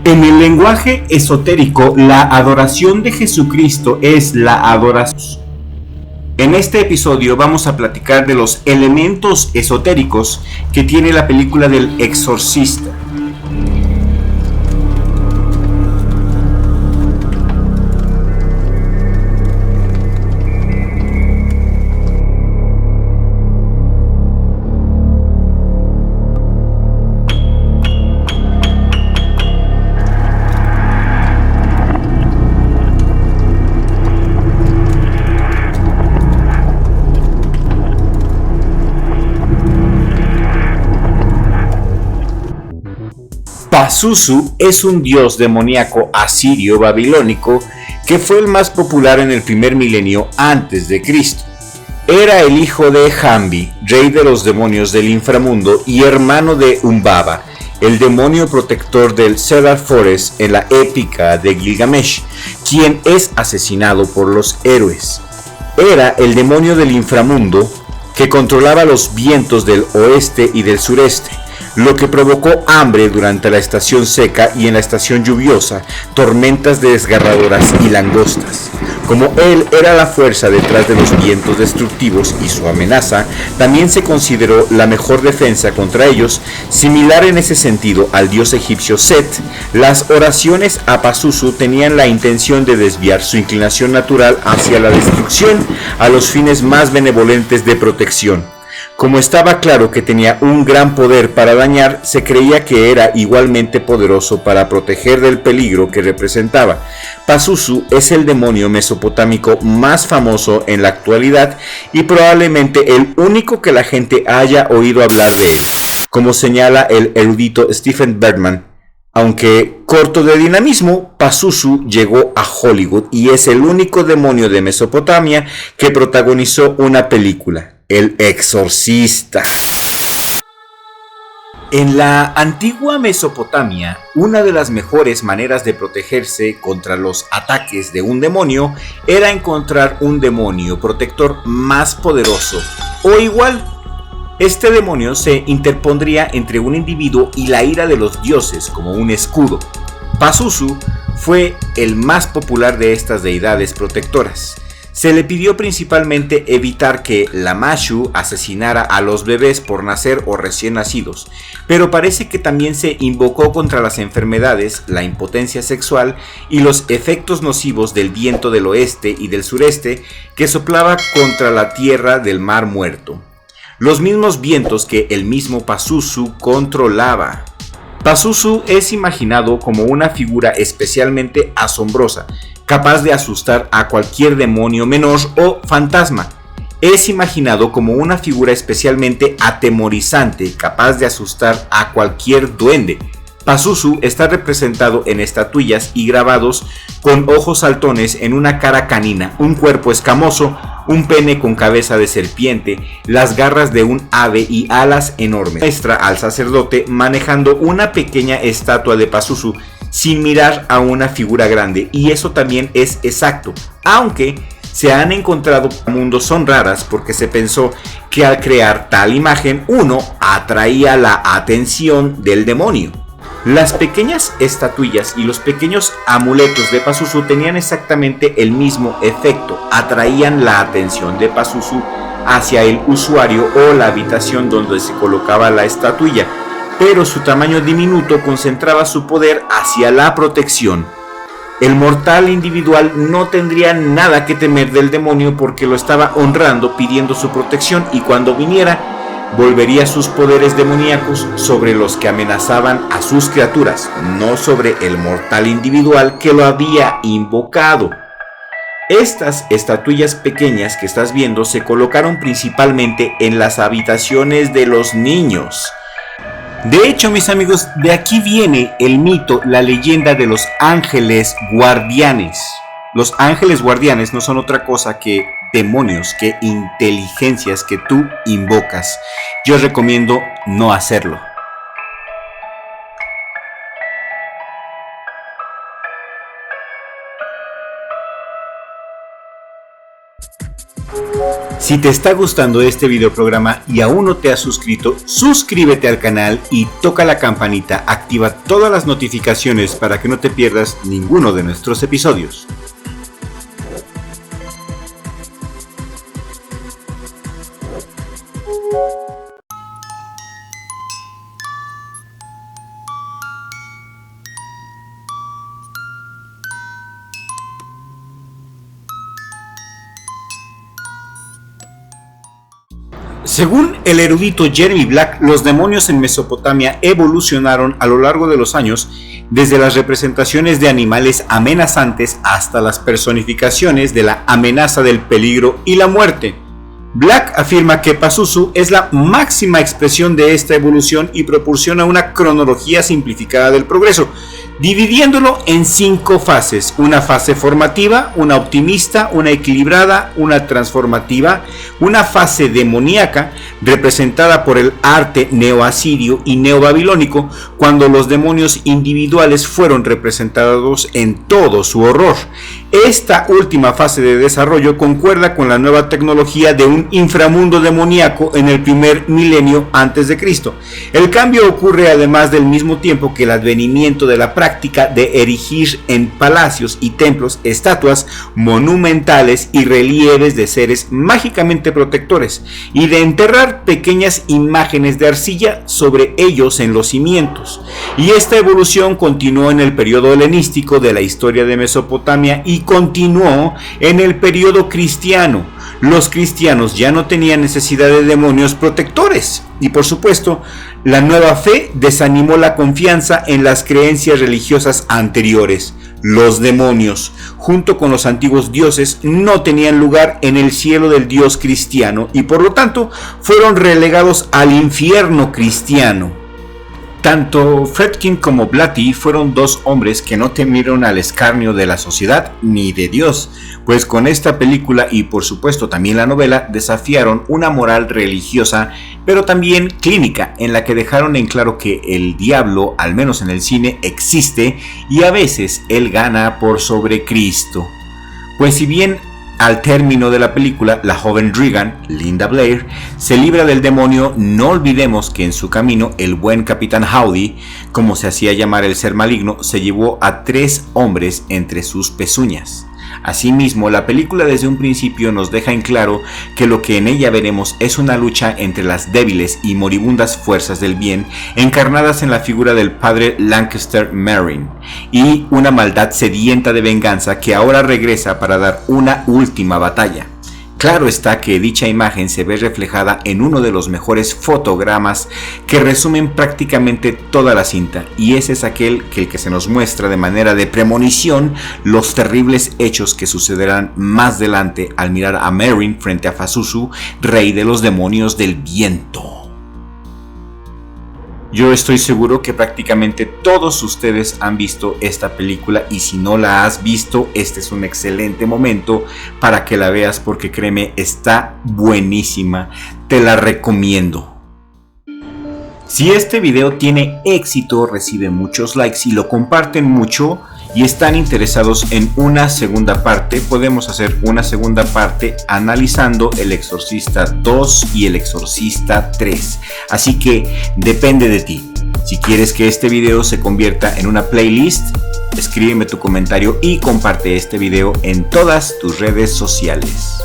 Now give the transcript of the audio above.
En el lenguaje esotérico, la adoración de Jesucristo es la adoración. En este episodio vamos a platicar de los elementos esotéricos que tiene la película del Exorcista. Pazuzu es un dios demoníaco asirio-babilónico que fue el más popular en el primer milenio antes de Cristo. Era el hijo de Jambi, rey de los demonios del inframundo y hermano de Umbaba, el demonio protector del Cedar Forest en la épica de Gilgamesh, quien es asesinado por los héroes. Era el demonio del inframundo que controlaba los vientos del oeste y del sureste, lo que provocó hambre durante la estación seca y en la estación lluviosa, tormentas desgarradoras y langostas. Como él era la fuerza detrás de los vientos destructivos y su amenaza, también se consideró la mejor defensa contra ellos. Similar en ese sentido al dios egipcio Set, las oraciones a Pazuzu tenían la intención de desviar su inclinación natural hacia la destrucción a los fines más benevolentes de protección. Como estaba claro que tenía un gran poder para dañar, se creía que era igualmente poderoso para proteger del peligro que representaba. Pazuzu es el demonio mesopotámico más famoso en la actualidad y probablemente el único que la gente haya oído hablar de él, como señala el erudito Stephen Bergman. Aunque corto de dinamismo, Pazuzu llegó a Hollywood y es el único demonio de Mesopotamia que protagonizó una película, El Exorcista. En la antigua Mesopotamia, una de las mejores maneras de protegerse contra los ataques de un demonio era encontrar un demonio protector más poderoso o igual. Este demonio se interpondría entre un individuo y la ira de los dioses como un escudo. Pazuzu fue el más popular de estas deidades protectoras. Se le pidió principalmente evitar que Lamashu asesinara a los bebés por nacer o recién nacidos, pero parece que también se invocó contra las enfermedades, la impotencia sexual y los efectos nocivos del viento del oeste y del sureste que soplaba contra la tierra del Mar Muerto. Los mismos vientos que el mismo Pazuzu controlaba. Pazuzu es imaginado como una figura especialmente asombrosa, capaz de asustar a cualquier demonio menor o fantasma. Es imaginado como una figura especialmente atemorizante, capaz de asustar a cualquier duende. Pazuzu está representado en estatuillas y grabados con ojos saltones en una cara canina, un cuerpo escamoso, un pene con cabeza de serpiente, las garras de un ave y alas enormes. Muestra al sacerdote manejando una pequeña estatua de Pazuzu sin mirar a una figura grande, y eso también es exacto, aunque se han encontrado mundos son raras porque se pensó que al crear tal imagen uno atraía la atención del demonio. Las pequeñas estatuillas y los pequeños amuletos de Pazuzu tenían exactamente el mismo efecto, atraían la atención de Pazuzu hacia el usuario o la habitación donde se colocaba la estatuilla, pero su tamaño diminuto concentraba su poder hacia la protección. El mortal individual no tendría nada que temer del demonio porque lo estaba honrando, pidiendo su protección, y cuando viniera volvería sus poderes demoníacos sobre los que amenazaban a sus criaturas, no sobre el mortal individual que lo había invocado. Estas estatuillas pequeñas que estás viendo se colocaron principalmente en las habitaciones de los niños. De hecho, mis amigos, de aquí viene el mito, la leyenda de los ángeles guardianes. Los ángeles guardianes no son otra cosa que demonios, que inteligencias que tú invocas. Yo recomiendo no hacerlo. Si te está gustando este videoprograma y aún no te has suscrito, suscríbete al canal y toca la campanita, activa todas las notificaciones para que no te pierdas ninguno de nuestros episodios. Según el erudito Jeremy Black, los demonios en Mesopotamia evolucionaron a lo largo de los años, desde las representaciones de animales amenazantes hasta las personificaciones de la amenaza del peligro y la muerte. Black afirma que Pazuzu es la máxima expresión de esta evolución y proporciona una cronología simplificada del progreso, dividiéndolo en 5 fases: una fase formativa, una optimista, una equilibrada, una transformativa, una fase demoníaca, representada por el arte neoasirio y neobabilónico, cuando los demonios individuales fueron representados en todo su horror. Esta última fase de desarrollo concuerda con la nueva tecnología de un inframundo demoníaco en el primer milenio antes de Cristo. El cambio ocurre además del mismo tiempo que el advenimiento de la práctica de erigir en palacios y templos estatuas monumentales y relieves de seres mágicamente protectores, y de enterrar pequeñas imágenes de arcilla sobre ellos en los cimientos. Y esta evolución continuó en el periodo helenístico de la historia de Mesopotamia y continuó en el periodo cristiano. Los cristianos ya no tenían necesidad de demonios protectores, y por supuesto, la nueva fe desanimó la confianza en las creencias religiosas anteriores. Los demonios, junto con los antiguos dioses, no tenían lugar en el cielo del Dios cristiano y por lo tanto fueron relegados al infierno cristiano. Tanto Friedkin como Blatty fueron 2 hombres que no temieron al escarnio de la sociedad ni de Dios, pues con esta película y por supuesto también la novela desafiaron una moral religiosa pero también clínica, en la que dejaron en claro que el diablo, al menos en el cine, existe y a veces él gana por sobre Cristo. Pues si bien al término de la película, la joven Regan, Linda Blair, se libra del demonio, no olvidemos que en su camino el buen Capitán Howdy, como se hacía llamar el ser maligno, se llevó a 3 hombres entre sus pezuñas. Asimismo, la película desde un principio nos deja en claro que lo que en ella veremos es una lucha entre las débiles y moribundas fuerzas del bien, encarnadas en la figura del padre Lancaster Marine, y una maldad sedienta de venganza que ahora regresa para dar una última batalla. Claro está que dicha imagen se ve reflejada en uno de los mejores fotogramas que resumen prácticamente toda la cinta, y ese es aquel que se nos muestra de manera de premonición los terribles hechos que sucederán más adelante al mirar a Merrin frente a Pazuzu, rey de los demonios del viento. Yo estoy seguro que prácticamente todos ustedes han visto esta película, y si no la has visto, este es un excelente momento para que la veas, porque créeme, está buenísima, te la recomiendo. Si este video tiene éxito, recibe muchos likes y lo comparten mucho y están interesados en una segunda parte, podemos hacer una segunda parte analizando El Exorcista 2 y El Exorcista 3. Así que depende de ti. Si quieres que este video se convierta en una playlist, escríbeme tu comentario y comparte este video en todas tus redes sociales.